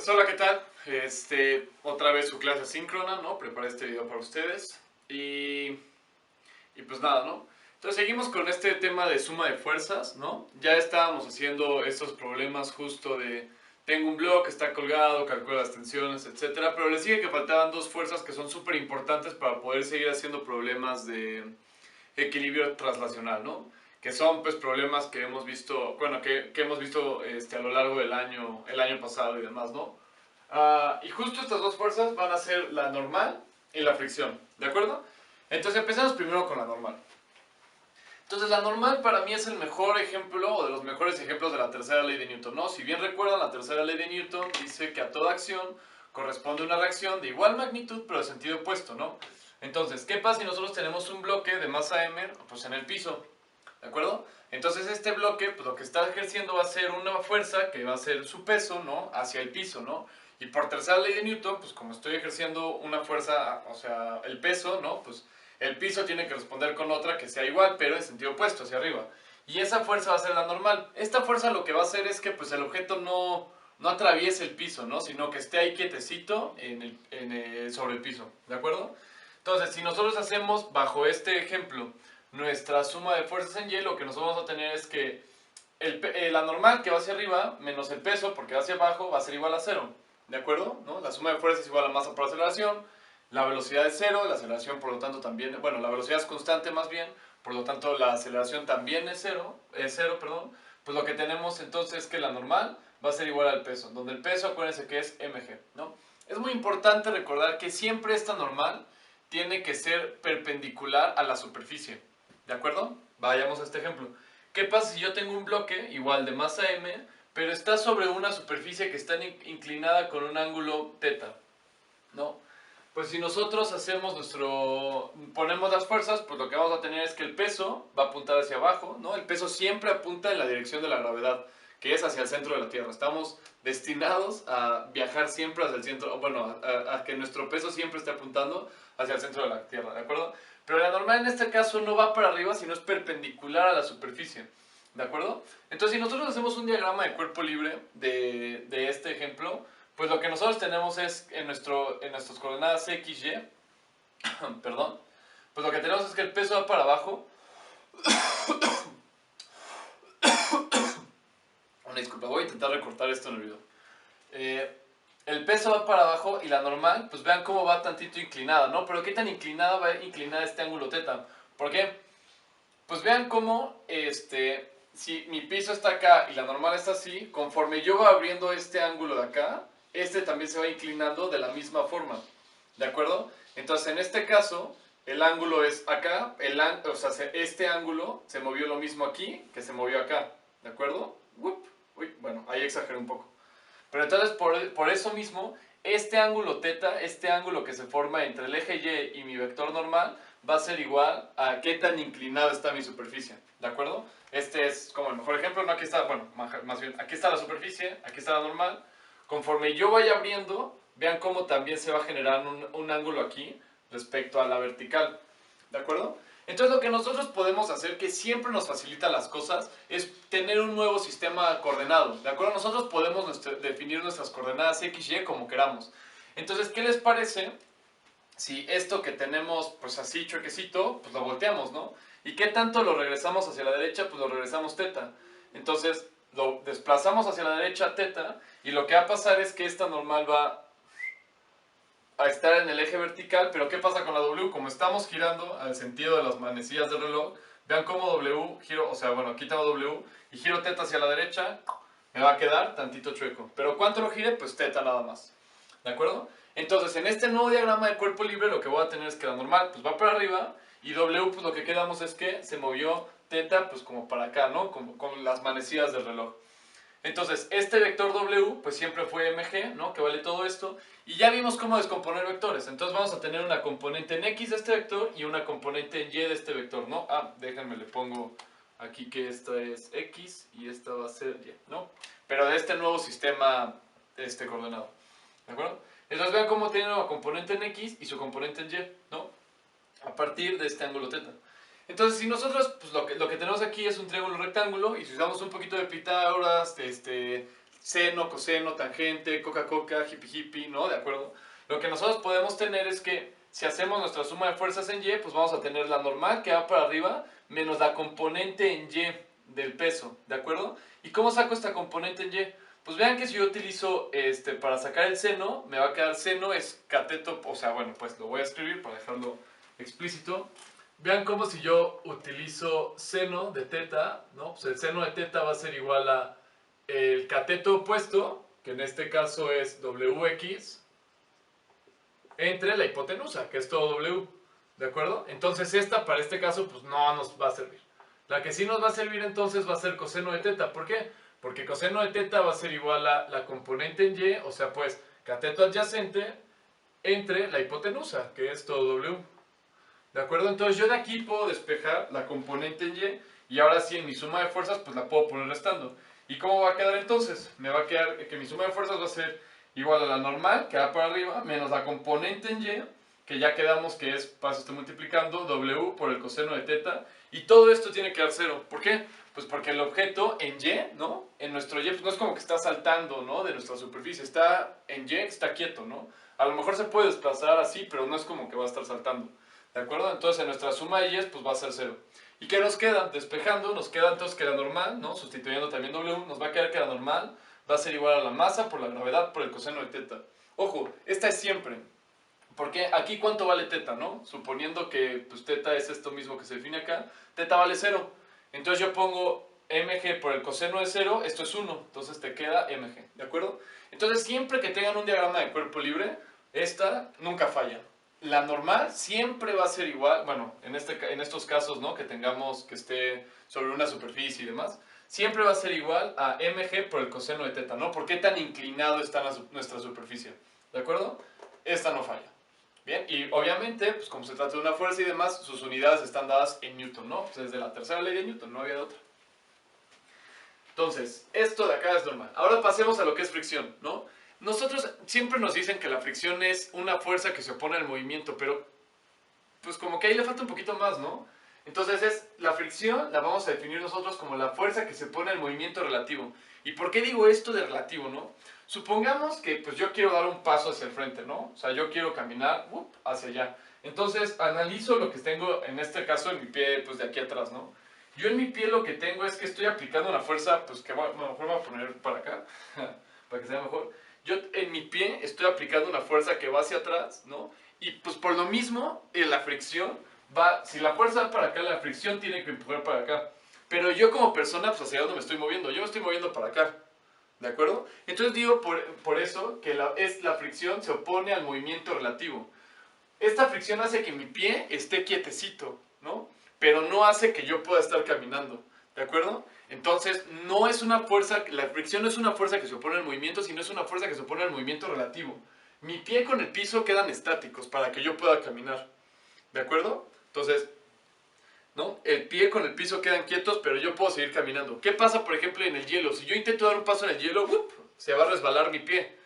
Pues hola, ¿qué tal? Otra vez su clase asíncrona, ¿no? Preparé este video para ustedes y pues nada, ¿no? Entonces seguimos con este tema de suma de fuerzas, ¿no? Ya estábamos haciendo estos problemas justo de tengo un bloque, está colgado, calculo las tensiones, etcétera, pero le sigue que faltaban dos fuerzas que son súper importantes para poder seguir haciendo problemas de equilibrio traslacional, ¿no? Que son pues problemas que hemos visto, bueno, que hemos visto a lo largo del año, el año pasado y demás, ¿no? Y justo estas dos fuerzas van a ser la normal y la fricción, ¿de acuerdo? Entonces empezamos primero con la normal. Entonces la normal para mí es el mejor ejemplo, o de los mejores ejemplos de la tercera ley de Newton, ¿no? Si bien recuerdan, la tercera ley de Newton dice que a toda acción corresponde una reacción de igual magnitud, pero de sentido opuesto, ¿no? Entonces, ¿qué pasa si nosotros tenemos un bloque de masa m, pues en el piso? ¿De acuerdo? Entonces este bloque, pues lo que está ejerciendo va a ser una fuerza que va a ser su peso, ¿no? Hacia el piso, ¿no? Y por tercera ley de Newton, pues como estoy ejerciendo una fuerza, o sea, el peso, ¿no? Pues el piso tiene que responder con otra que sea igual, pero en sentido opuesto, hacia arriba. Y esa fuerza va a ser la normal. Esta fuerza lo que va a hacer es que pues el objeto no atraviese el piso, ¿no? Sino que esté ahí quietecito sobre el piso, ¿de acuerdo? Entonces, si nosotros hacemos bajo este ejemplo nuestra suma de fuerzas en Y, lo que nosotros vamos a tener es que la normal que va hacia arriba menos el peso porque va hacia abajo va a ser igual a cero, ¿de acuerdo? ¿No? La suma de fuerzas es igual a masa por aceleración, la velocidad es cero, la aceleración por lo tanto también, bueno, la velocidad es constante más bien, por lo tanto la aceleración también es cero, perdón. Pues lo que tenemos entonces es que la normal va a ser igual al peso, donde el peso acuérdense que es mg, ¿no? Es muy importante recordar que siempre esta normal tiene que ser perpendicular a la superficie, ¿de acuerdo? Vayamos a este ejemplo. ¿Qué pasa si yo tengo un bloque igual de masa m, pero está sobre una superficie que está inclinada con un ángulo θ? ¿No? Pues si nosotros ponemos las fuerzas, pues lo que vamos a tener es que el peso va a apuntar hacia abajo, ¿no? El peso siempre apunta en la dirección de la gravedad, que es hacia el centro de la Tierra. Estamos destinados a viajar siempre hacia el centro, bueno, a que nuestro peso siempre esté apuntando hacia el centro de la Tierra, ¿de acuerdo? Pero la normal en este caso no va para arriba, sino es perpendicular a la superficie, ¿de acuerdo? Entonces si nosotros hacemos un diagrama de cuerpo libre de este ejemplo, pues lo que nosotros tenemos es en nuestras coordenadas x, y, perdón, pues lo que tenemos es que el peso va para abajo. Una disculpa, voy a intentar recortar esto en el video. El peso va para abajo y la normal, pues vean cómo va tantito inclinada, ¿no? Pero ¿qué tan inclinada va a inclinar este ángulo θ? ¿Por qué? Pues vean cómo, si mi piso está acá y la normal está así, conforme yo voy abriendo este ángulo de acá, este también se va inclinando de la misma forma, ¿de acuerdo? Entonces en este caso, el ángulo es acá, o sea, este ángulo se movió lo mismo aquí que se movió acá, ¿de acuerdo? Uy, bueno, ahí exageré un poco. Pero entonces por eso mismo, este ángulo θ, este ángulo que se forma entre el eje Y y mi vector normal, va a ser igual a qué tan inclinada está mi superficie, ¿de acuerdo? Este es como el mejor ejemplo, ¿no? Aquí está, bueno, más bien, aquí está la superficie, aquí está la normal. Conforme yo vaya abriendo, vean cómo también se va a generar un ángulo aquí respecto a la vertical, ¿de acuerdo? Entonces lo que nosotros podemos hacer, que siempre nos facilita las cosas, es tener un nuevo sistema coordenado, ¿de acuerdo? Nosotros podemos definir nuestras coordenadas x y como queramos. Entonces, ¿qué les parece si esto que tenemos pues así chuequecito, pues lo volteamos, ¿no? ¿Y qué tanto lo regresamos hacia la derecha? Pues lo regresamos θ. Entonces lo desplazamos hacia la derecha θ y lo que va a pasar es que esta normal va a estar en el eje vertical, pero ¿qué pasa con la W? Como estamos girando al sentido de las manecillas del reloj, vean cómo W giro, o sea, bueno, aquí tengo W y giro θ hacia la derecha, me va a quedar tantito chueco. Pero ¿cuánto lo gire? Pues θ nada más, ¿de acuerdo? Entonces, en este nuevo diagrama de cuerpo libre lo que voy a tener es que la normal pues va para arriba y W pues lo que quedamos es que se movió θ pues como para acá, ¿no? Con las manecillas del reloj. Entonces, este vector W pues siempre fue mg, ¿no? Que vale todo esto. Y ya vimos cómo descomponer vectores. Entonces vamos a tener una componente en x de este vector y una componente en y de este vector, ¿no? Déjenme, le pongo aquí que esta es x y esta va a ser y, ¿no? Pero de este nuevo sistema coordenado, ¿de acuerdo? Entonces vean cómo tiene una componente en x y su componente en y, ¿no? A partir de este ángulo θ. Entonces, si nosotros, pues lo que tenemos aquí es un triángulo rectángulo, y si usamos un poquito de Pitágoras, seno, coseno, tangente, coca, hippie, hippie, ¿no? ¿De acuerdo? Lo que nosotros podemos tener es que si hacemos nuestra suma de fuerzas en Y, pues vamos a tener la normal que va para arriba menos la componente en Y del peso, ¿de acuerdo? ¿Y cómo saco esta componente en Y? Pues vean que si yo utilizo, para sacar el seno, me va a quedar seno es cateto, o sea, bueno, pues lo voy a escribir para dejarlo explícito. Vean cómo si yo utilizo seno de teta, ¿no? Pues el seno de teta va a ser igual a el cateto opuesto, que en este caso es WX, entre la hipotenusa, que es todo W, ¿de acuerdo? Entonces esta para este caso pues no nos va a servir. La que sí nos va a servir entonces va a ser coseno de teta. ¿Por qué? Porque coseno de teta va a ser igual a la componente en Y, o sea pues cateto adyacente entre la hipotenusa, que es todo W. ¿De acuerdo? Entonces yo de aquí puedo despejar la componente en Y y ahora sí en mi suma de fuerzas pues la puedo poner restando. ¿Y cómo va a quedar entonces? Me va a quedar que mi suma de fuerzas va a ser igual a la normal, que va para arriba, menos la componente en Y, que ya quedamos que es, paso estoy multiplicando, W por el coseno de teta, y todo esto tiene que dar cero. ¿Por qué? Pues porque el objeto en Y, ¿no? En nuestro Y, pues no es como que está saltando, ¿no? De nuestra superficie, está en Y, está quieto, ¿no? A lo mejor se puede desplazar así, pero no es como que va a estar saltando. ¿De acuerdo? Entonces en nuestra suma de Y's pues va a ser 0. ¿Y qué nos queda? Despejando, nos queda entonces que la normal, ¿no? Sustituyendo también W, nos va a quedar que la normal va a ser igual a la masa por la gravedad por el coseno de teta. Ojo, esta es siempre. Porque aquí cuánto vale teta, ¿no? Suponiendo que pues teta es esto mismo que se define acá, teta vale 0. Entonces yo pongo mg por el coseno de 0, esto es 1, entonces te queda mg, ¿de acuerdo? Entonces siempre que tengan un diagrama de cuerpo libre, esta nunca falla. La normal siempre va a ser igual, bueno, en estos casos, ¿no? Que tengamos que esté sobre una superficie y demás, siempre va a ser igual a mg por el coseno de teta, ¿no? ¿Por qué tan inclinado está nuestra superficie? ¿De acuerdo? Esta no falla. Bien, y obviamente, pues como se trata de una fuerza y demás, sus unidades están dadas en Newton, ¿no? Pues desde la tercera ley de Newton, no había de otra. Entonces, esto de acá es normal. Ahora pasemos a lo que es fricción, ¿no? Nosotros siempre nos dicen que la fricción es una fuerza que se opone al movimiento, pero pues como que ahí le falta un poquito más, ¿no? Entonces la fricción la vamos a definir nosotros como la fuerza que se opone al movimiento relativo. ¿Y por qué digo esto de relativo, no? Supongamos que pues yo quiero dar un paso hacia el frente, ¿no? O sea, yo quiero caminar hacia allá. Entonces analizo lo que tengo, en este caso en mi pie, pues de aquí atrás, ¿no? Yo en mi pie lo que tengo es que estoy aplicando una fuerza, pues que a lo mejor voy a poner para acá, para que sea mejor. Yo en mi pie estoy aplicando una fuerza que va hacia atrás, ¿no? Y pues por lo mismo, la fricción va, si la fuerza va para acá, la fricción tiene que empujar para acá. Pero yo como persona, pues hacia dónde me estoy moviendo, yo me estoy moviendo para acá. ¿De acuerdo? Entonces digo por eso que la fricción se opone al movimiento relativo. Esta fricción hace que mi pie esté quietecito, ¿no? Pero no hace que yo pueda estar caminando, ¿de acuerdo? Entonces, no es una fuerza, la fricción no es una fuerza que se opone al movimiento, sino es una fuerza que se opone al movimiento relativo. Mi pie con el piso quedan estáticos para que yo pueda caminar, ¿de acuerdo? Entonces, ¿no? El pie con el piso quedan quietos, pero yo puedo seguir caminando. ¿Qué pasa, por ejemplo, en el hielo? Si yo intento dar un paso en el hielo, se va a resbalar mi pie,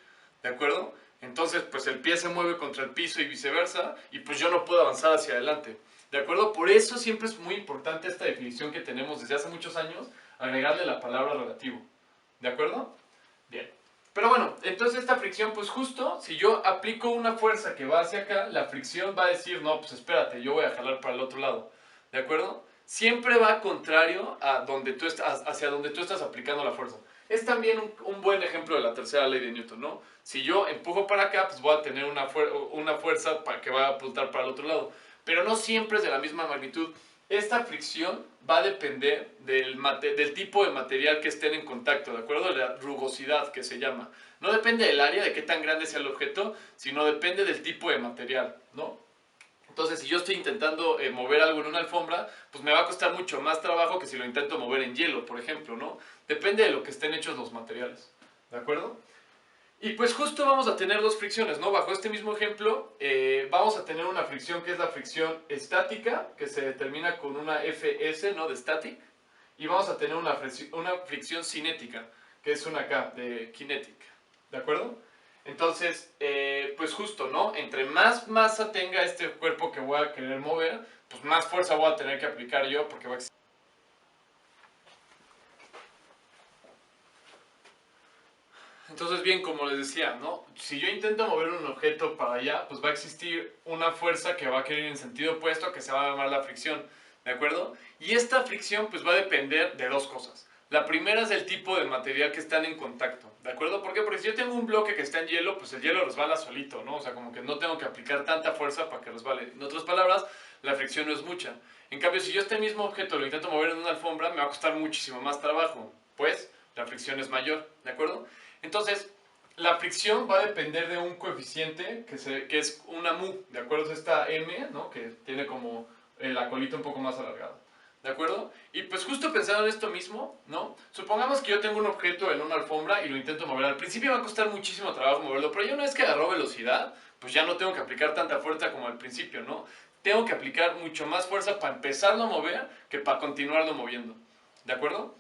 ¿de acuerdo? Entonces, pues el pie se mueve contra el piso y viceversa, y pues yo no puedo avanzar hacia adelante, ¿de acuerdo? Por eso siempre es muy importante esta definición que tenemos desde hace muchos años, agregarle la palabra relativo, ¿de acuerdo? Bien. Pero bueno, entonces esta fricción, pues justo, si yo aplico una fuerza que va hacia acá, la fricción va a decir, no, pues espérate, yo voy a jalar para el otro lado, ¿de acuerdo? Siempre va contrario a donde tú estás, hacia donde tú estás aplicando la fuerza. Es también un buen ejemplo de la tercera ley de Newton, ¿no? Si yo empujo para acá, pues voy a tener una fuerza que va a apuntar para el otro lado. Pero no siempre es de la misma magnitud. Esta fricción va a depender del tipo de material que estén en contacto, ¿de acuerdo? De la rugosidad que se llama. No depende del área, de qué tan grande sea el objeto, sino depende del tipo de material, ¿no? Entonces, si yo estoy intentando mover algo en una alfombra, pues me va a costar mucho más trabajo que si lo intento mover en hielo, por ejemplo, ¿no? Depende de lo que estén hechos los materiales, ¿de acuerdo? Y pues justo vamos a tener dos fricciones, ¿no? Bajo este mismo ejemplo, vamos a tener una fricción que es la fricción estática, que se determina con una Fs, ¿no? De static. Y vamos a tener una fricción cinética, que es una K, de kinetic, ¿de acuerdo? Entonces, pues justo, ¿no? Entre más masa tenga este cuerpo que voy a querer mover, pues más fuerza voy a tener que aplicar yo, porque va a Entonces, bien, como les decía, ¿no? Si yo intento mover un objeto para allá, pues va a existir una fuerza que va a querer ir en sentido opuesto, que se va a llamar la fricción, ¿de acuerdo? Y esta fricción, pues va a depender de dos cosas. La primera es del tipo de material que están en contacto, ¿de acuerdo? ¿Por qué? Porque si yo tengo un bloque que está en hielo, pues el hielo resbala solito, ¿no? O sea, como que no tengo que aplicar tanta fuerza para que resbale. En otras palabras, la fricción no es mucha. En cambio, si yo este mismo objeto lo intento mover en una alfombra, me va a costar muchísimo más trabajo, pues la fricción es mayor, ¿de acuerdo? Entonces, la fricción va a depender de un coeficiente que es una mu, ¿de acuerdo? Es esta m, ¿no? Que tiene como la colita un poco más alargada, ¿de acuerdo? Y pues justo pensando en esto mismo, ¿no? Supongamos que yo tengo un objeto en una alfombra y lo intento mover. Al principio va a costar muchísimo trabajo moverlo, pero ya una vez que agarró velocidad, pues ya no tengo que aplicar tanta fuerza como al principio, ¿no? Tengo que aplicar mucho más fuerza para empezarlo a mover que para continuarlo moviendo, ¿de acuerdo?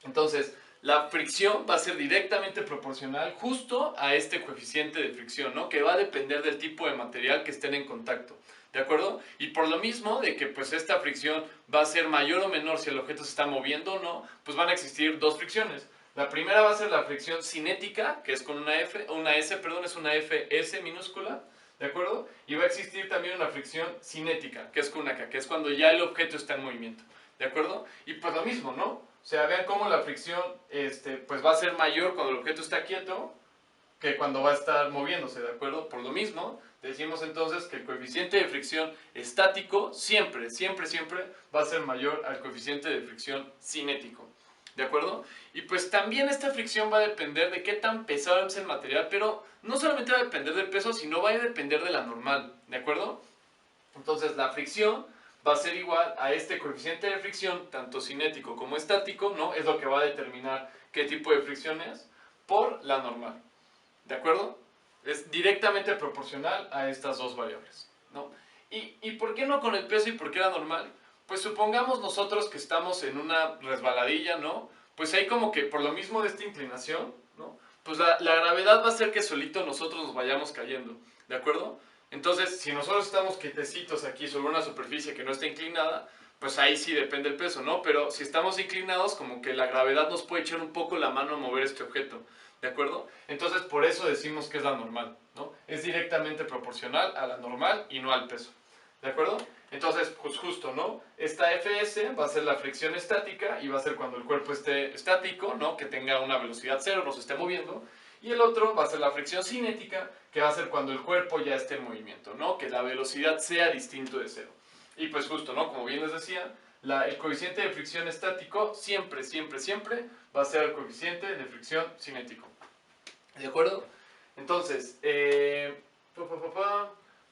Entonces, la fricción va a ser directamente proporcional justo a este coeficiente de fricción, ¿no? Que va a depender del tipo de material que estén en contacto, ¿de acuerdo? Y por lo mismo de que pues esta fricción va a ser mayor o menor si el objeto se está moviendo o no, pues van a existir dos fricciones. La primera va a ser la fricción cinética, que es con una S, perdón, es una Fs minúscula, ¿de acuerdo? Y va a existir también una fricción cinética, que es con una K, que es cuando ya el objeto está en movimiento, ¿de acuerdo? Y pues lo mismo, ¿no? O sea, vean cómo la fricción pues va a ser mayor cuando el objeto está quieto que cuando va a estar moviéndose, ¿de acuerdo? Por lo mismo, decimos entonces que el coeficiente de fricción estático siempre, siempre, siempre va a ser mayor al coeficiente de fricción cinético, ¿de acuerdo? Y pues también esta fricción va a depender de qué tan pesado es el material, pero no solamente va a depender del peso, sino va a depender de la normal, ¿de acuerdo? Entonces la fricción va a ser igual a este coeficiente de fricción, tanto cinético como estático, ¿no? Es lo que va a determinar qué tipo de fricción es, por la normal, ¿de acuerdo? Es directamente proporcional a estas dos variables, ¿no? ¿Y por qué no con el peso y por qué la normal? Pues supongamos nosotros que estamos en una resbaladilla, ¿no? Pues ahí como que por lo mismo de esta inclinación, ¿no? Pues la gravedad va a hacer que solito nosotros nos vayamos cayendo, ¿de acuerdo? Entonces, si nosotros estamos quietecitos aquí sobre una superficie que no está inclinada, pues ahí sí depende el peso, ¿no? Pero si estamos inclinados, como que la gravedad nos puede echar un poco la mano a mover este objeto, ¿de acuerdo? Entonces, por eso decimos que es la normal, ¿no? Es directamente proporcional a la normal y no al peso, ¿de acuerdo? Entonces, pues justo, ¿no? Esta Fs va a ser la fricción estática y va a ser cuando el cuerpo esté estático, ¿no? Que tenga una velocidad cero, no se esté moviendo. Y el otro va a ser la fricción cinética, que va a ser cuando el cuerpo ya esté en movimiento, ¿no? Que la velocidad sea distinto de cero. Y pues justo, ¿no? Como bien les decía, el coeficiente de fricción estático siempre, siempre, siempre va a ser el coeficiente de fricción cinético. ¿De acuerdo? Entonces,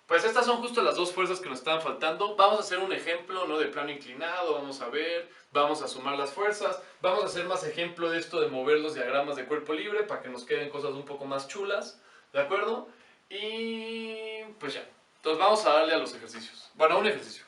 pues estas son justo las dos fuerzas que nos estaban faltando. Vamos a hacer un ejemplo, ¿no? De plano inclinado, vamos a ver, vamos a sumar las fuerzas, vamos a hacer más ejemplo de esto de mover los diagramas de cuerpo libre para que nos queden cosas un poco más chulas, ¿de acuerdo? Y pues ya, entonces vamos a darle a los ejercicios. Bueno, a un ejercicio.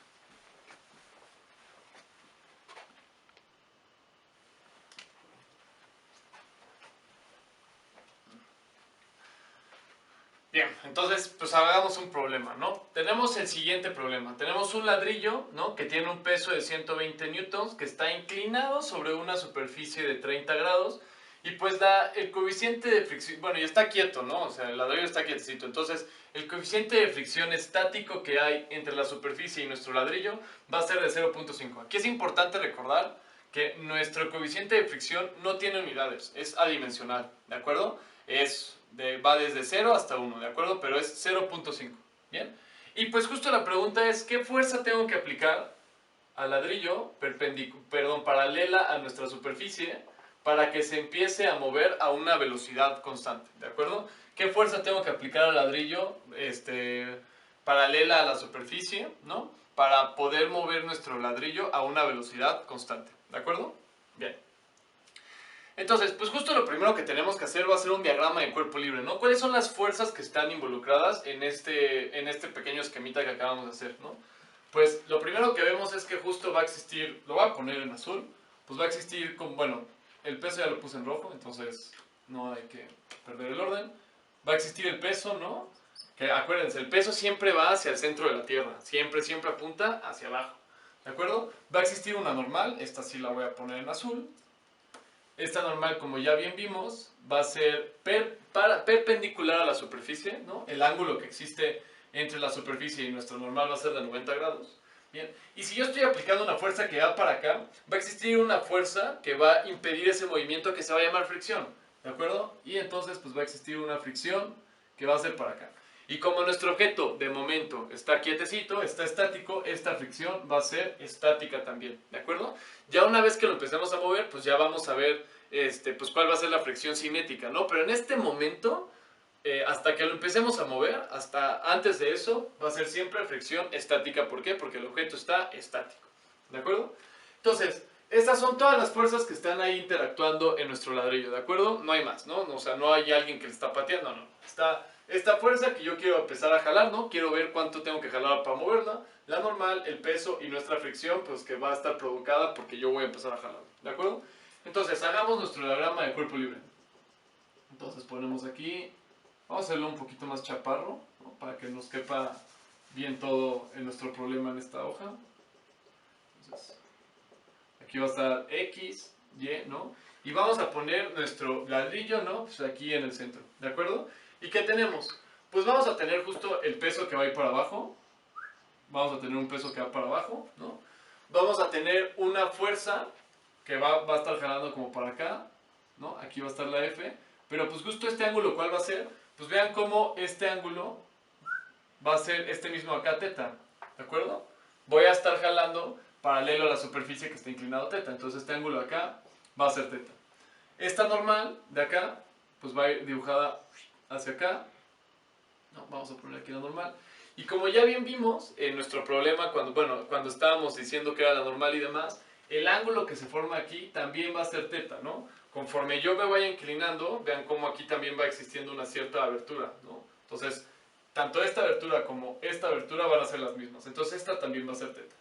Bien, entonces pues hagamos un problema, ¿no? Tenemos el siguiente problema. Tenemos un ladrillo, ¿no? Que tiene un peso de 120 newtons, que está inclinado sobre una superficie de 30 grados y pues el coeficiente de fricción, bueno, y está quieto, ¿no? O sea, el ladrillo está quietecito. Entonces, el coeficiente de fricción estático que hay entre la superficie y nuestro ladrillo va a ser de 0.5. Aquí es importante recordar que nuestro coeficiente de fricción no tiene unidades, es adimensional, ¿de acuerdo? Va desde 0 hasta 1, ¿de acuerdo? Pero es 0.5, ¿bien? Y pues justo la pregunta es, ¿qué fuerza tengo que aplicar al ladrillo paralela a nuestra superficie para que se empiece a mover a una velocidad constante, ¿de acuerdo? ¿Qué fuerza tengo que aplicar al ladrillo paralela a la superficie, ¿no? Para poder mover nuestro ladrillo a una velocidad constante, ¿de acuerdo? Bien. Entonces, pues justo lo primero que tenemos que hacer va a ser un diagrama de cuerpo libre, ¿no? ¿Cuáles son las fuerzas que están involucradas en este pequeño esquemita que acabamos de hacer, ¿no? Pues lo primero que vemos es que justo va a existir, lo voy a poner en azul, pues va a existir bueno, el peso ya lo puse en rojo, entonces no hay que perder el orden. Va a existir el peso, ¿no? Que acuérdense, el peso siempre va hacia el centro de la Tierra, siempre, siempre apunta hacia abajo, ¿de acuerdo? Va a existir una normal, esta sí la voy a poner en azul. Esta normal, como ya bien vimos, va a ser perpendicular a la superficie, ¿no? El ángulo que existe entre la superficie y nuestro normal va a ser de 90 grados. Bien. Y si yo estoy aplicando una fuerza que va para acá, va a existir una fuerza que va a impedir ese movimiento que se va a llamar fricción, ¿de acuerdo? Y entonces pues va a existir una fricción que va a ser para acá. Y como nuestro objeto de momento está quietecito, está estático, esta fricción va a ser estática también, ¿de acuerdo? Ya una vez que lo empecemos a mover, pues ya vamos a ver pues cuál va a ser la fricción cinética, ¿no? Pero en este momento, hasta que lo empecemos a mover, hasta antes de eso, va a ser siempre fricción estática. ¿Por qué? Porque el objeto está estático, ¿de acuerdo? Entonces, estas son todas las fuerzas que están ahí interactuando en nuestro ladrillo, ¿de acuerdo? No hay más, ¿no? O sea, no hay alguien que le está pateando, no. Está esta fuerza que yo quiero empezar a jalar, ¿no? Quiero ver cuánto tengo que jalar para moverla. La normal, el peso y nuestra fricción, pues que va a estar provocada porque yo voy a empezar a jalar, ¿de acuerdo? Entonces, hagamos nuestro diagrama de cuerpo libre. Entonces ponemos aquí, vamos a hacerlo un poquito más chaparro, ¿no? Para que nos quepa bien todo en nuestro problema en esta hoja. Entonces, aquí va a estar X, Y, ¿no? Y vamos a poner nuestro ladrillo, ¿no? Pues aquí en el centro, ¿de acuerdo? ¿Y qué tenemos? Pues vamos a tener justo el peso que va a ir para abajo. Vamos a tener un peso que va para abajo, ¿no? Vamos a tener una fuerza que va a estar jalando como para acá, ¿no? Aquí va a estar la F. Pero pues justo este ángulo, ¿cuál va a ser? Pues vean cómo este ángulo va a ser este mismo acá, teta, ¿de acuerdo? Voy a estar jalando paralelo a la superficie que está inclinado teta. Entonces este ángulo de acá va a ser teta. Esta normal de acá, pues va a ir dibujada hacia acá. No, vamos a poner aquí la normal. Y como ya bien vimos en nuestro problema, cuando estábamos diciendo que era la normal y demás, el ángulo que se forma aquí también va a ser teta, ¿no? Conforme yo me vaya inclinando, vean cómo aquí también va existiendo una cierta abertura, ¿no? Entonces, tanto esta abertura como esta abertura van a ser las mismas. Entonces esta también va a ser teta.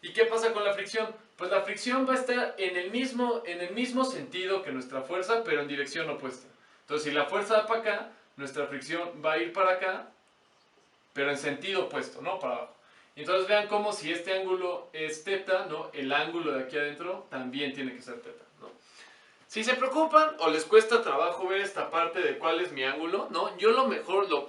¿Y qué pasa con la fricción? Pues la fricción va a estar en el mismo sentido que nuestra fuerza, pero en dirección opuesta. Entonces, si la fuerza va para acá, nuestra fricción va a ir para acá, pero en sentido opuesto, ¿no? Para abajo. Entonces vean cómo si este ángulo es teta, ¿no? El ángulo de aquí adentro también tiene que ser teta, ¿no? Si se preocupan o les cuesta trabajo ver esta parte de cuál es mi ángulo, ¿no? Yo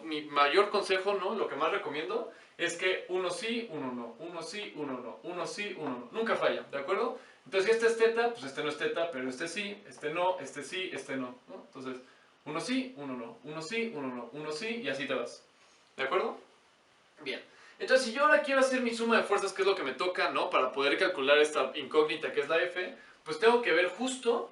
mi mayor consejo, ¿no? Lo que más recomiendo es que uno sí, uno no, uno sí, uno no, uno sí, uno no. Nunca falla, ¿de acuerdo? Entonces si este es teta, pues este no es teta, pero este sí, este no, este sí, este no, ¿no? Entonces, uno sí, uno no, uno sí, uno no, uno sí, y así te vas. ¿De acuerdo? Bien. Entonces, si yo ahora quiero hacer mi suma de fuerzas, que es lo que me toca, ¿no? Para poder calcular esta incógnita que es la F, pues tengo que ver justo,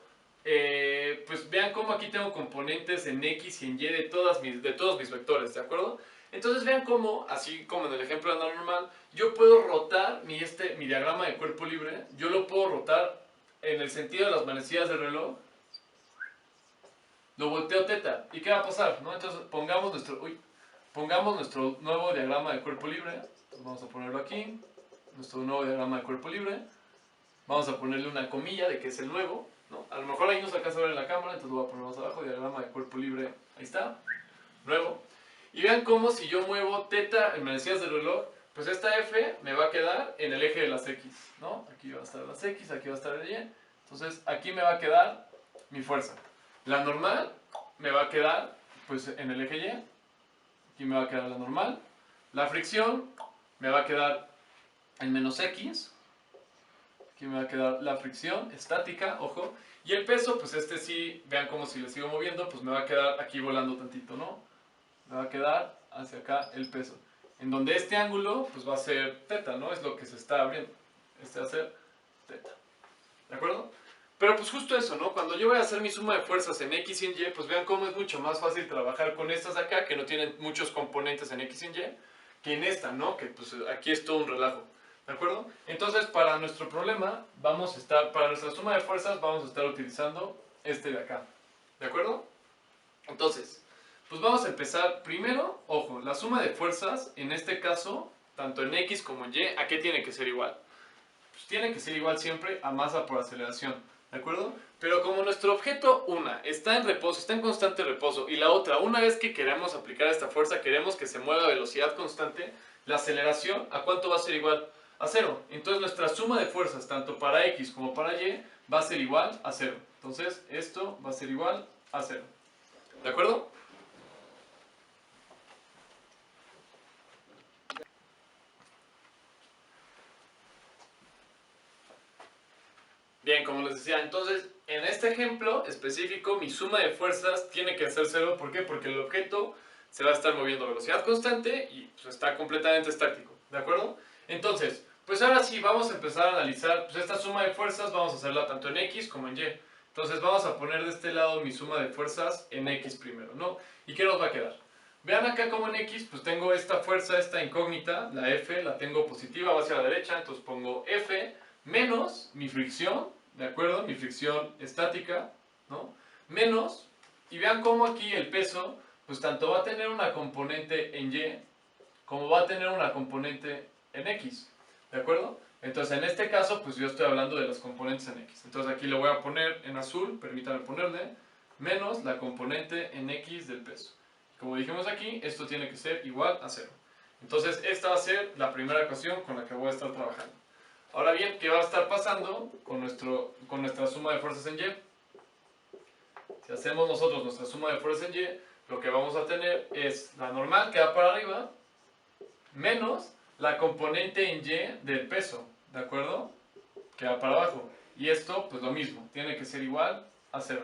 pues vean cómo aquí tengo componentes en X y en Y de todos mis vectores, ¿de acuerdo? Entonces vean cómo, así como en el ejemplo de la normal, yo puedo rotar mi diagrama de cuerpo libre, yo lo puedo rotar en el sentido de las manecillas del reloj, lo volteo teta, ¿y qué va a pasar? ¿No? Entonces pongamos nuestro nuevo diagrama de cuerpo libre. Entonces vamos a ponerlo aquí, nuestro nuevo diagrama de cuerpo libre. Vamos a ponerle una comilla de que es el nuevo, ¿no? A lo mejor ahí no se alcanza a ver en la cámara, entonces lo voy a poner más abajo, diagrama de cuerpo libre, ahí está, nuevo. Y vean cómo si yo muevo teta en manecillas del reloj, pues esta F me va a quedar en el eje de las X, ¿no? Aquí va a estar las X, aquí va a estar el Y. Entonces aquí me va a quedar mi fuerza. La normal me va a quedar pues en el eje Y. Aquí me va a quedar la normal. La fricción me va a quedar en menos X. Aquí me va a quedar la fricción estática, ojo. Y el peso, pues este sí, vean como si le sigo moviendo, pues me va a quedar aquí volando tantito, ¿no? Me va a quedar hacia acá el peso. En donde este ángulo, pues va a ser teta, ¿no? Es lo que se está abriendo. Este va a ser teta. ¿De acuerdo? Pero pues justo eso, ¿no? Cuando yo voy a hacer mi suma de fuerzas en X y en Y, pues vean cómo es mucho más fácil trabajar con estas de acá, que no tienen muchos componentes en X y en Y, que en esta, ¿no? Que pues aquí es todo un relajo. ¿De acuerdo? Entonces, para nuestro problema, para nuestra suma de fuerzas, vamos a estar utilizando este de acá. ¿De acuerdo? Entonces, pues vamos a empezar primero, ojo, la suma de fuerzas, en este caso, tanto en X como en Y, ¿a qué tiene que ser igual? Pues tiene que ser igual siempre a masa por aceleración. ¿De acuerdo? Pero como nuestro objeto, una, está en reposo, está en constante reposo, y la otra, una vez que queremos aplicar esta fuerza, queremos que se mueva a velocidad constante, la aceleración, ¿a cuánto va a ser igual? a 0. Entonces nuestra suma de fuerzas, tanto para X como para Y, va a ser igual a 0. Entonces esto va a ser igual a 0. ¿De acuerdo? Bien, como les decía, entonces en este ejemplo específico mi suma de fuerzas tiene que ser 0. ¿Por qué? Porque el objeto se va a estar moviendo a velocidad constante y pues, está completamente estático. ¿De acuerdo? Entonces, pues ahora sí vamos a empezar a analizar pues, esta suma de fuerzas. Vamos a hacerla tanto en X como en Y. Entonces vamos a poner de este lado mi suma de fuerzas en X primero, ¿no? ¿Y qué nos va a quedar? Vean acá como en X, pues tengo esta fuerza, esta incógnita, la F, la tengo positiva, va hacia la derecha, entonces pongo F menos mi fricción, ¿de acuerdo? Mi fricción estática, ¿no? Menos, y vean cómo aquí el peso, pues tanto va a tener una componente en Y, como va a tener una componente en X, ¿de acuerdo? Entonces en este caso, pues yo estoy hablando de las componentes en X. Entonces aquí le voy a poner en azul, permítanme ponerle, menos la componente en X del peso. Como dijimos aquí, esto tiene que ser igual a 0. Entonces esta va a ser la primera ecuación con la que voy a estar trabajando. Ahora bien, ¿qué va a estar pasando con nuestra suma de fuerzas en Y? Si hacemos nosotros nuestra suma de fuerzas en Y, lo que vamos a tener es la normal que va para arriba, menos la componente en Y del peso, ¿de acuerdo? Que va para abajo. Y esto, pues lo mismo, tiene que ser igual a 0.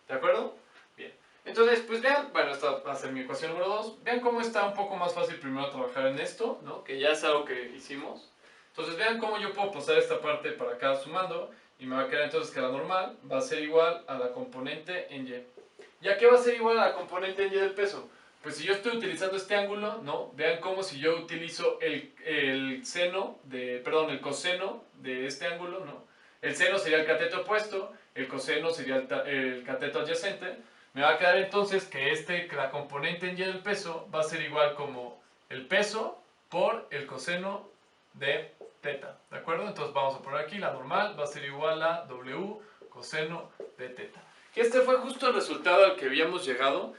¿De acuerdo? Bien. Entonces, pues vean, bueno, esta va a ser mi ecuación número 2. Vean cómo está un poco más fácil primero trabajar en esto, ¿no? Que ya es algo que hicimos. Entonces vean cómo yo puedo pasar esta parte para acá sumando y me va a quedar entonces que la normal va a ser igual a la componente en Y. ¿Ya qué va a ser igual a la componente en Y del peso? Pues si yo estoy utilizando este ángulo, ¿no? Vean cómo si yo utilizo el coseno de este ángulo, ¿no? El seno sería el cateto opuesto, el coseno sería el cateto adyacente. Me va a quedar entonces que la componente en Y del peso va a ser igual como el peso por el coseno de teta, ¿de acuerdo? Entonces vamos a poner aquí la normal va a ser igual a W coseno de teta. Que este fue justo el resultado al que habíamos llegado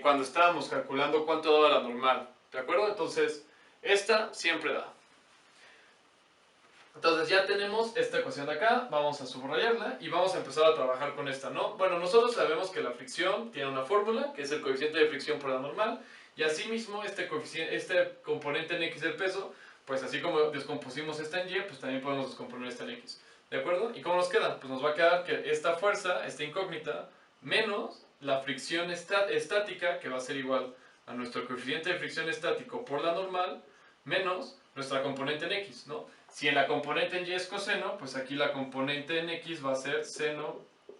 cuando estábamos calculando cuánto daba la normal, ¿de acuerdo? Entonces, esta siempre da. Entonces ya tenemos esta ecuación de acá, vamos a subrayarla y vamos a empezar a trabajar con esta, ¿no? Bueno, nosotros sabemos que la fricción tiene una fórmula, que es el coeficiente de fricción por la normal, y asimismo este componente en X del peso, pues así como descompusimos esta en Y, pues también podemos descomponer esta en X, ¿de acuerdo? ¿Y cómo nos queda? Pues nos va a quedar que esta fuerza, esta incógnita, menos la fricción estática, que va a ser igual a nuestro coeficiente de fricción estático por la normal, menos nuestra componente en X, ¿no? Si en la componente en Y es coseno, pues aquí la componente en X va a ser seno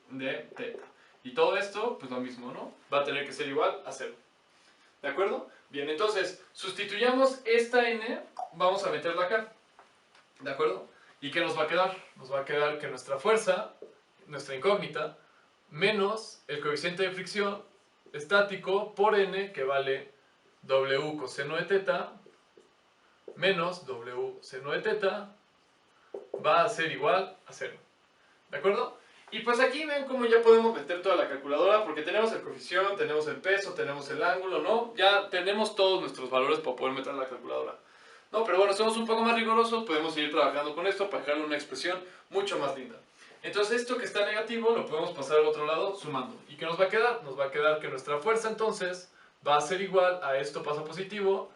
de teta. Y todo esto, pues lo mismo, ¿no? Va a tener que ser igual a 0. ¿De acuerdo? Bien, entonces, sustituyamos esta n, vamos a meterla acá. ¿De acuerdo? ¿Y qué nos va a quedar? Nos va a quedar que nuestra fuerza, nuestra incógnita, menos el coeficiente de fricción estático por n, que vale W coseno de teta, menos W seno de teta va a ser igual a 0. ¿De acuerdo? Y pues aquí ven cómo ya podemos meter toda la calculadora porque tenemos el coeficiente, tenemos el peso, tenemos el ángulo, ¿no? Ya tenemos todos nuestros valores para poder meter en la calculadora. No, pero bueno, somos un poco más rigurosos, podemos seguir trabajando con esto para dejarle una expresión mucho más linda. Entonces esto que está negativo lo podemos pasar al otro lado sumando. ¿Y qué nos va a quedar? Nos va a quedar que nuestra fuerza entonces va a ser igual a esto pasa positivo,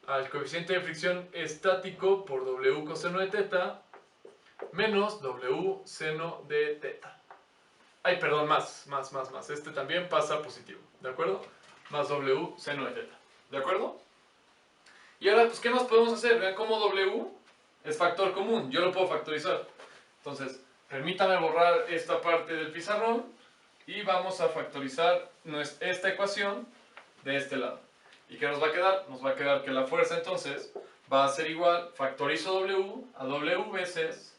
al coeficiente de fricción estático por W coseno de teta menos W seno de teta. Ay, perdón, más. Este también pasa positivo, ¿de acuerdo? Más W seno de teta, ¿de acuerdo? Y ahora, pues, ¿qué más podemos hacer? Vean cómo W es factor común, yo lo puedo factorizar. Entonces, permítame borrar esta parte del pizarrón y vamos a factorizar esta ecuación de este lado. ¿Y qué nos va a quedar? Nos va a quedar que la fuerza entonces va a ser igual, factorizo W a W veces,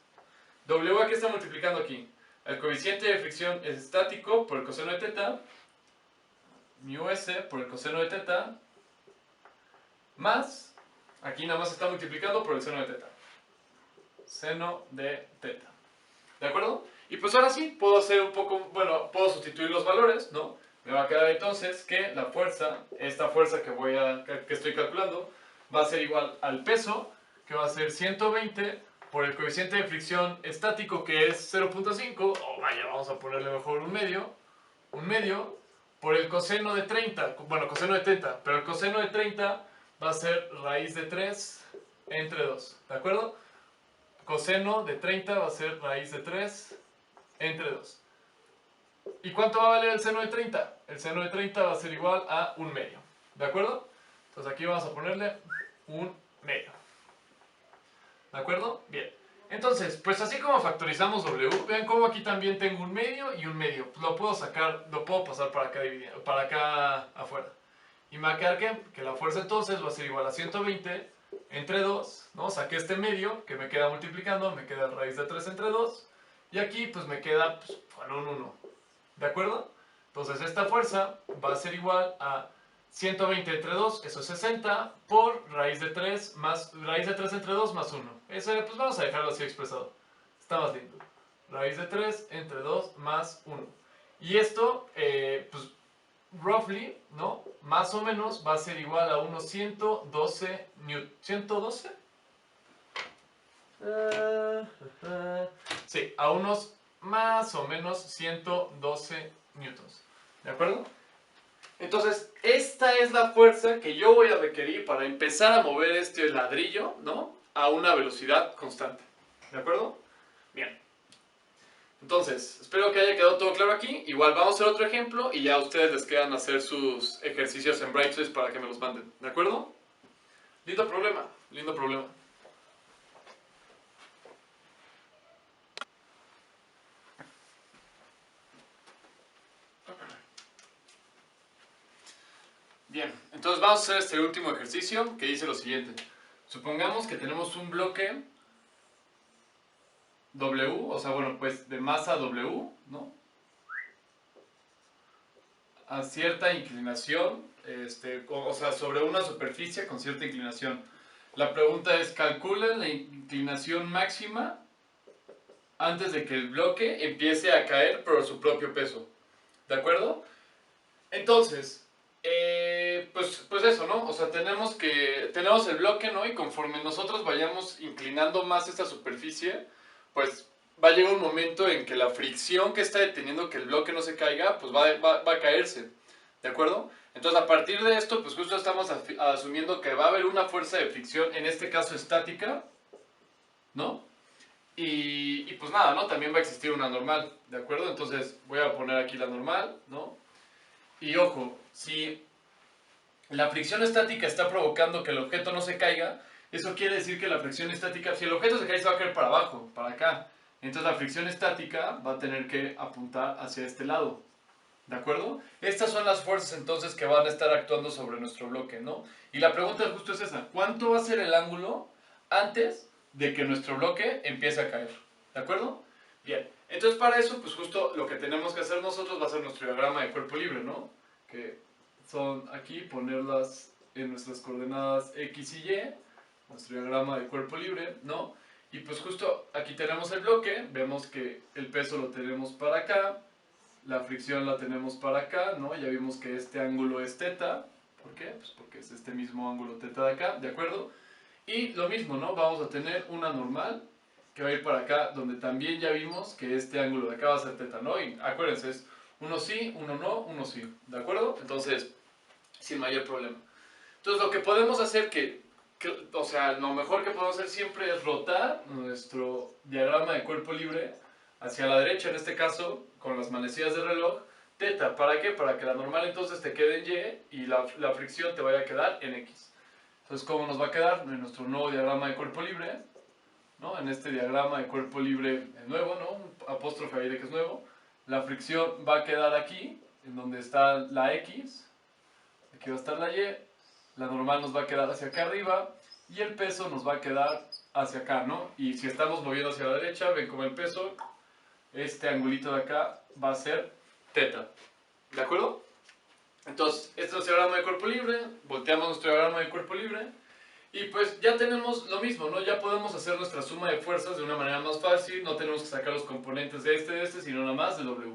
W a qué está multiplicando aquí, el coeficiente de fricción estático por el coseno de teta, mu s por el coseno de teta, más, aquí nada más está multiplicando por el seno de teta, seno de teta, ¿de acuerdo? Y pues ahora sí, puedo hacer un poco, bueno, puedo sustituir los valores, ¿no? Me va a quedar entonces que la fuerza, esta fuerza que estoy calculando, va a ser igual al peso, que va a ser 120 por el coeficiente de fricción estático, que es 0.5, o vaya, vamos a ponerle mejor un medio, por el coseno de 30, bueno, coseno de 30, pero el coseno de 30 va a ser raíz de 3 entre 2, ¿de acuerdo? Coseno de 30 va a ser raíz de 3 entre 2. ¿Y cuánto va a valer el seno de 30? El seno de 30 va a ser igual a un medio, ¿de acuerdo? Entonces aquí vamos a ponerle un medio, ¿de acuerdo? Bien. Entonces, pues así como factorizamos W, vean cómo aquí también tengo un medio y un medio. Lo puedo sacar, lo puedo pasar para acá afuera. Y me va a quedar que la fuerza entonces va a ser igual a 120 entre 2, ¿no? Saqué este medio que me queda multiplicando, me queda raíz de 3 entre 2. Y aquí pues me queda pues, con un 1, ¿de acuerdo? Entonces esta fuerza va a ser igual a 120 entre 2, eso es 60, por raíz de 3 entre 2 más 1. Eso, pues vamos a dejarlo así expresado. Está más lindo. Raíz de 3 entre 2 más 1. Y esto, pues, roughly, ¿no? Más o menos va a ser igual a unos 112 newtons. ¿112? Sí, a unos más o menos 112 newtons. ¿De acuerdo? Entonces, esta es la fuerza que yo voy a requerir para empezar a mover este ladrillo, ¿no? A una velocidad constante. ¿De acuerdo? Bien. Entonces, espero que haya quedado todo claro aquí. Igual vamos a hacer otro ejemplo y ya a ustedes les quedan hacer sus ejercicios en Brightspace para que me los manden. ¿De acuerdo? Lindo problema, lindo problema. Bien, entonces vamos a hacer este último ejercicio que dice lo siguiente. Supongamos que tenemos un bloque W, o sea, bueno, pues de masa W, ¿no? A cierta inclinación, o sea, sobre una superficie con cierta inclinación. La pregunta es, calculen la inclinación máxima antes de que el bloque empiece a caer por su propio peso. ¿De acuerdo? Entonces, pues eso, ¿no? O sea, tenemos el bloque, ¿no? Y conforme nosotros vayamos inclinando más esta superficie, pues va a llegar un momento en que la fricción que está deteniendo que el bloque no se caiga, pues va a caerse, ¿de acuerdo? Entonces, a partir de esto, pues justo estamos asumiendo que va a haber una fuerza de fricción, en este caso estática, ¿no? Y pues nada, ¿no? También va a existir una normal, ¿de acuerdo? Entonces, voy a poner aquí la normal, ¿no? Y ojo, si la fricción estática está provocando que el objeto no se caiga, eso quiere decir que la fricción estática, si el objeto se cae, se va a caer para abajo, para acá. Entonces la fricción estática va a tener que apuntar hacia este lado. ¿De acuerdo? Estas son las fuerzas entonces que van a estar actuando sobre nuestro bloque, ¿no? Y la pregunta justo es esa, ¿cuánto va a ser el ángulo antes de que nuestro bloque empiece a caer? ¿De acuerdo? Bien, entonces para eso, pues justo lo que tenemos que hacer nosotros va a ser nuestro diagrama de cuerpo libre, ¿no? Que son aquí, ponerlas en nuestras coordenadas X y Y, nuestro diagrama de cuerpo libre, ¿no? Y pues justo aquí tenemos el bloque, vemos que el peso lo tenemos para acá, la fricción la tenemos para acá, ¿no? Ya vimos que este ángulo es teta. ¿Por qué? Pues porque es este mismo ángulo teta de acá, ¿de acuerdo? Y lo mismo, ¿no? Vamos a tener una normal que va a ir para acá, donde también ya vimos que este ángulo de acá va a ser teta, ¿no? Y acuérdense, es uno sí, uno no, uno sí, ¿de acuerdo? Entonces, sin mayor problema. Entonces, lo que podemos hacer o sea, lo mejor que podemos hacer siempre es rotar nuestro diagrama de cuerpo libre hacia la derecha, en este caso, con las manecillas de reloj, teta. ¿Para qué? Para que la normal entonces te quede en Y y la fricción te vaya a quedar en X. Entonces, ¿cómo nos va a quedar? En nuestro nuevo diagrama de cuerpo libre, ¿no? En este diagrama de cuerpo libre nuevo, ¿no? Un apóstrofe ahí de que es nuevo. La fricción va a quedar aquí, en donde está la X. Aquí va a estar la Y. La normal nos va a quedar hacia acá arriba y el peso nos va a quedar hacia acá, ¿no? Y si estamos moviendo hacia la derecha, ven como el peso, este angulito de acá va a ser teta. ¿De acuerdo? Entonces, este es nuestro diagrama de cuerpo libre, volteamos nuestro diagrama de cuerpo libre y pues ya tenemos lo mismo, ¿no? Ya podemos hacer nuestra suma de fuerzas de una manera más fácil, no tenemos que sacar los componentes de este, sino nada más de W.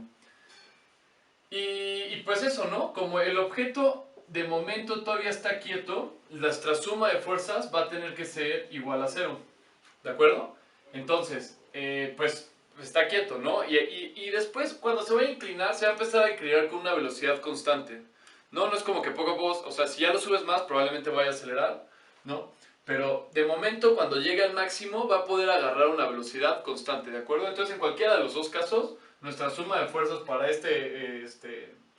Y pues eso, ¿no? Como el objeto de momento todavía está quieto, nuestra suma de fuerzas va a tener que ser igual a 0. ¿De acuerdo? Entonces, pues está quieto, ¿no? Y después, cuando se vaya a inclinar, se va a empezar a inclinar con una velocidad constante. No es como que poco a poco, o sea, si ya lo subes más, probablemente vaya a acelerar, ¿no? Pero de momento, cuando llegue al máximo, va a poder agarrar una velocidad constante, ¿de acuerdo? Entonces, en cualquiera de los dos casos, nuestra suma de fuerzas para este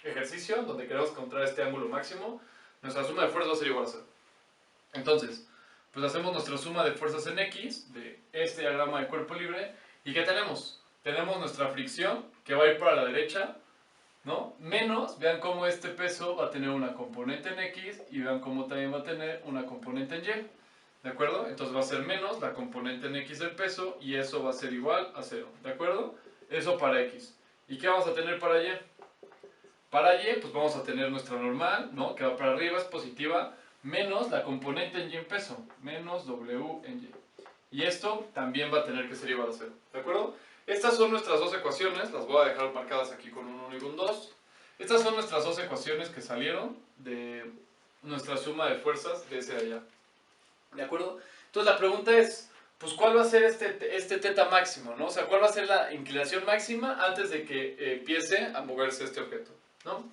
ejercicio, donde queremos encontrar este ángulo máximo, nuestra suma de fuerzas va a ser igual a 0. Entonces, pues hacemos nuestra suma de fuerzas en X, de este diagrama de cuerpo libre, ¿y qué tenemos? Tenemos nuestra fricción, que va a ir para la derecha, ¿no? Menos, vean cómo este peso va a tener una componente en X y vean cómo también va a tener una componente en Y. ¿De acuerdo? Entonces va a ser menos la componente en X del peso y eso va a ser igual a 0. ¿De acuerdo? Eso para X. ¿Y qué vamos a tener para Y? Para Y, pues vamos a tener nuestra normal, ¿no? Que va para arriba, es positiva, menos la componente en Y en peso, menos W en Y. Y esto también va a tener que ser igual a 0. ¿De acuerdo? Estas son nuestras dos ecuaciones, las voy a dejar marcadas aquí con un 1 y un 2. Estas son nuestras dos ecuaciones que salieron de nuestra suma de fuerzas de ese de allá. ¿De acuerdo? Entonces la pregunta es, pues ¿cuál va a ser este teta máximo, ¿no? O sea, ¿cuál va a ser la inclinación máxima antes de que empiece a moverse este objeto, ¿no?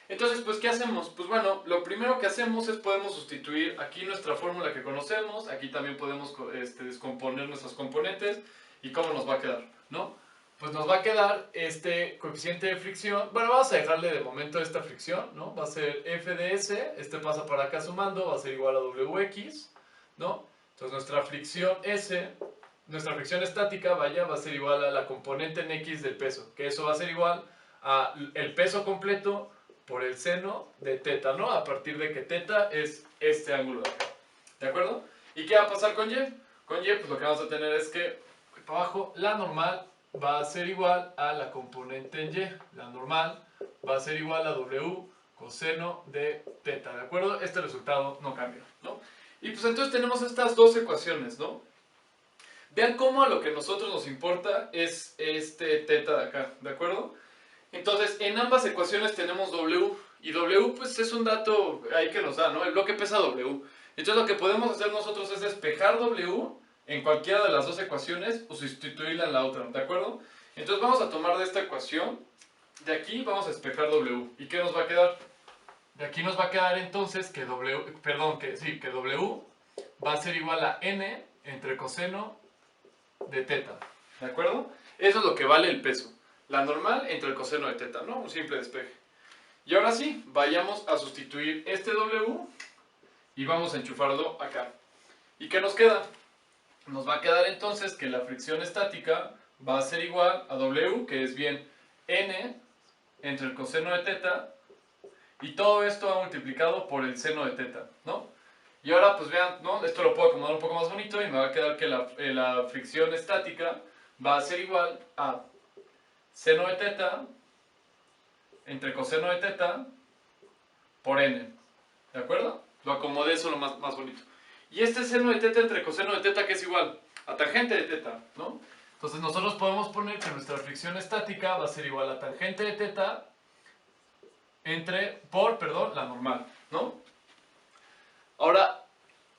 Entonces, pues, ¿qué hacemos? Pues bueno, lo primero que hacemos es podemos sustituir aquí nuestra fórmula que conocemos, aquí también podemos descomponer nuestros componentes y cómo nos va a quedar, ¿no? Pues nos va a quedar este coeficiente de fricción, bueno, vamos a dejarle de momento esta fricción, ¿no? Va a ser F de S, este pasa para acá sumando, va a ser igual a WX, ¿no? Entonces nuestra fricción S, nuestra fricción estática, vaya, va a ser igual a la componente en X del peso, que eso va a ser igual a el peso completo por el seno de teta, ¿no? A partir de que teta es este ángulo de acá, ¿de acuerdo? ¿Y qué va a pasar con Y? Con Y, pues lo que vamos a tener es que, para abajo, la normal va a ser igual a la componente en Y, la normal va a ser igual a W coseno de teta, ¿de acuerdo? Este resultado no cambia, ¿no? Y pues entonces tenemos estas dos ecuaciones, ¿no? Vean cómo a lo que a nosotros nos importa es este teta de acá, ¿de acuerdo? Entonces, en ambas ecuaciones tenemos W, y W pues es un dato ahí que nos da, ¿no? El bloque pesa W. Entonces lo que podemos hacer nosotros es despejar W en cualquiera de las dos ecuaciones o sustituirla en la otra, ¿de acuerdo? Entonces vamos a tomar de esta ecuación, de aquí vamos a despejar W. ¿Y qué nos va a quedar? De aquí nos va a quedar entonces que W, perdón, que W va a ser igual a N entre coseno de teta, ¿de acuerdo? Eso es lo que vale el peso. La normal entre el coseno de teta, ¿no? Un simple despeje. Y ahora sí, vayamos a sustituir este W y vamos a enchufarlo acá. ¿Y qué nos queda? Nos va a quedar entonces que la fricción estática va a ser igual a W, que es bien N entre el coseno de teta, y todo esto va multiplicado por el seno de teta, ¿no? Y ahora pues vean, ¿no? Esto lo puedo acomodar un poco más bonito y me va a quedar que la fricción estática va a ser igual a seno de teta entre coseno de teta por n, ¿de acuerdo? Lo acomodé eso lo más bonito. Y este seno de teta entre coseno de teta, que es igual a tangente de teta, ¿no? Entonces nosotros podemos poner que nuestra fricción estática va a ser igual a tangente de teta por la normal, ¿no? Ahora,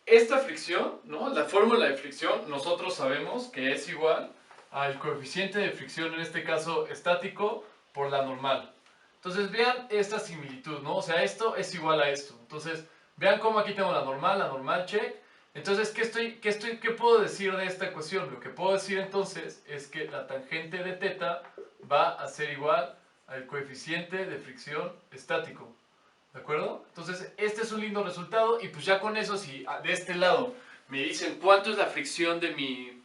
esta fricción, ¿no? La fórmula de fricción, nosotros sabemos que es igual al coeficiente de fricción, en este caso estático, por la normal. Entonces vean esta similitud, ¿no? O sea, esto es igual a esto. Entonces, vean cómo aquí tengo la normal, check. Entonces, ¿qué puedo decir de esta ecuación? Lo que puedo decir entonces es que la tangente de teta va a ser igual al coeficiente de fricción estático. ¿De acuerdo? Entonces, este es un lindo resultado y pues ya con eso, si de este lado me dicen cuánto es la fricción de mi...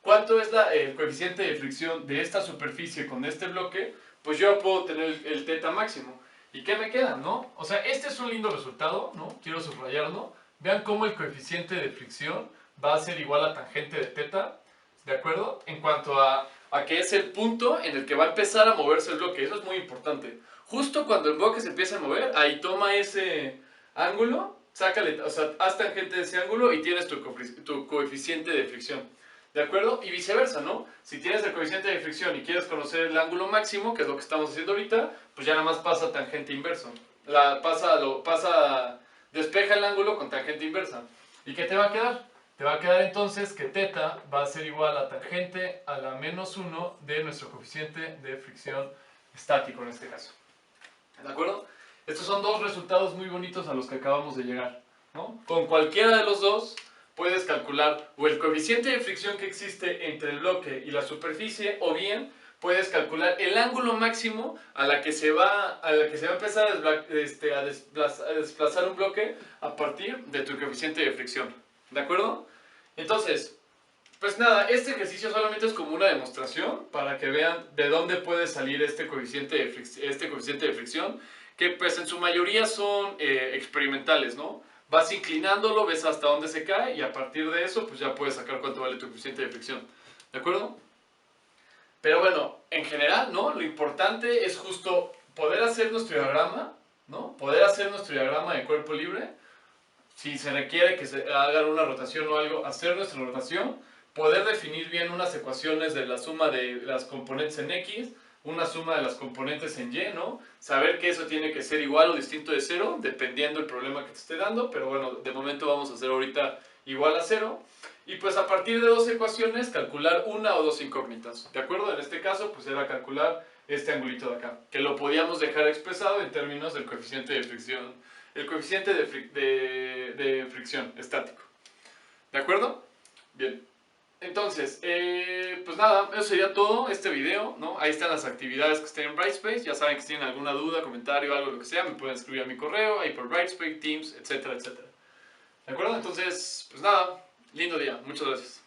cuánto es el coeficiente de fricción de esta superficie con este bloque, pues yo puedo tener el teta máximo. ¿Y qué me queda, no? O sea, este es un lindo resultado, ¿no? Quiero subrayarlo. Vean cómo el coeficiente de fricción va a ser igual a tangente de teta, ¿de acuerdo? En cuanto a que es el punto en el que va a empezar a moverse el bloque. Eso es muy importante. Justo cuando el bloque se empieza a mover, ahí toma ese ángulo, sácale, o sea, haz tangente de ese ángulo y tienes tu coeficiente de fricción. ¿De acuerdo? Y viceversa, ¿no? Si tienes el coeficiente de fricción y quieres conocer el ángulo máximo, que es lo que estamos haciendo ahorita, pues ya nada más pasa tangente inverso. despeja el ángulo con tangente inversa. ¿Y qué te va a quedar? Te va a quedar entonces que θ va a ser igual a tangente a la menos 1 de nuestro coeficiente de fricción estático en este caso. ¿De acuerdo? Estos son dos resultados muy bonitos a los que acabamos de llegar, ¿no? Con cualquiera de los dos puedes calcular o el coeficiente de fricción que existe entre el bloque y la superficie, o bien puedes calcular el ángulo máximo a la que se va a empezar a desplazar un bloque a partir de tu coeficiente de fricción. ¿De acuerdo? Entonces, pues nada, este ejercicio solamente es como una demostración para que vean de dónde puede salir este coeficiente de fricción, que pues en su mayoría son experimentales, ¿no? Vas inclinándolo, ves hasta dónde se cae y a partir de eso pues ya puedes sacar cuánto vale tu coeficiente de fricción. ¿De acuerdo? Pero bueno, en general, ¿no? Lo importante es justo poder hacer nuestro diagrama, ¿no? Poder hacer nuestro diagrama de cuerpo libre. Si se requiere que se haga una rotación o algo, hacer nuestra rotación, poder definir bien unas ecuaciones de la suma de las componentes en X, una suma de las componentes en Y, ¿no? Saber que eso tiene que ser igual o distinto de 0, dependiendo del problema que te esté dando, pero bueno, de momento vamos a hacer ahorita igual a 0. Y pues a partir de dos ecuaciones, calcular una o dos incógnitas, ¿de acuerdo? En este caso, pues era calcular este angulito de acá, que lo podíamos dejar expresado en términos del coeficiente de fricción, el coeficiente de fricción estático. ¿De acuerdo? Bien. Entonces, pues nada, eso sería todo este video, ¿no? Ahí están las actividades que estén en Brightspace. Ya saben que si tienen alguna duda, comentario, algo, lo que sea, me pueden escribir a mi correo, ahí por Brightspace, Teams, etcétera, etcétera. ¿De acuerdo? Entonces, pues nada, lindo día. Muchas gracias.